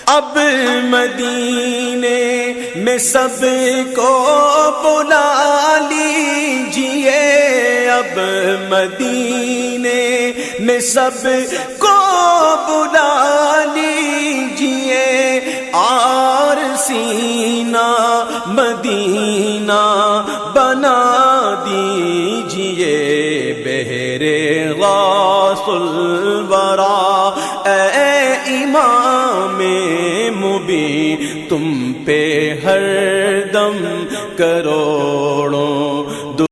अब मदीने में सबको बुला लीजिए, अब मदीने में सबको बुला लीजिए, और सीना मदीना बना दीजिए। बहरे गासुल वरा ए इमामे मुबीन, तुम पे हर दम करो